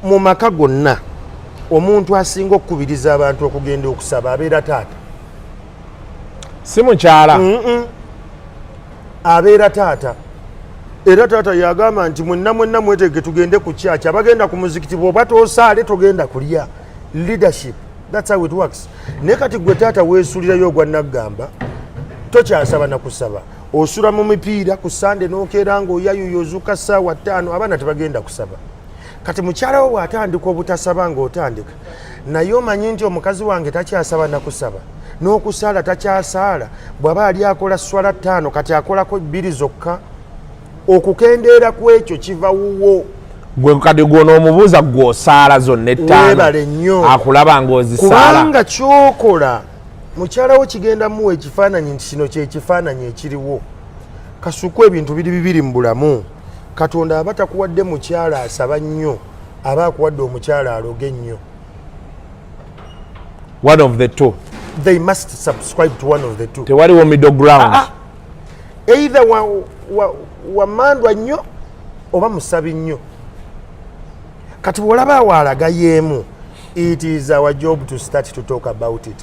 mu maka gonna omuntu asinga okukubiriza abantu okugenda okusaba abeera taata si mukyala abeera taata era taata yagamba nti mwenna mwetege tugende ku kyaki abagenda ku muzikiti bw'oba toosaale togenda kulya leadership that's how it works naye kati gwe taata weesuulirayo ogwa naggamba tokyasaba nakusaba osula mu mipiira ku sande n'okeera ng'oyayuyo ozuuka ssaawa 5 abaana tebagenda kusaba kati mukyala wo bw'atandika obutasaba ng'otandika naye omanyi nti omukazi wange takyasaba nakusaba n'okusaala takyasaala bw'aba ali akola swala 5 kati akolako 2 zokka okukendeera ku ekyo kiva wuwo gwe kati gw'onoomubuuza gw'osaala zonna 5 weebale nnyo akulaba ng'ozisaala kubanga kyokola mukyala wo kigenda muwa ekifaananyi nti kino kyekifaananyi ekiriwo kasuku ebintu biri bibiri mu bulamu katonda aba takuwadde mukyala asaba nnyo aba akuwadde omukyala aloge nnyo one of the two they must subscribe to one of the two tewaliwo middle ground either wamandwa nnyo oba musabi nnyo kati bw'olaba awo alaga yeemu it is our job to start to talk about it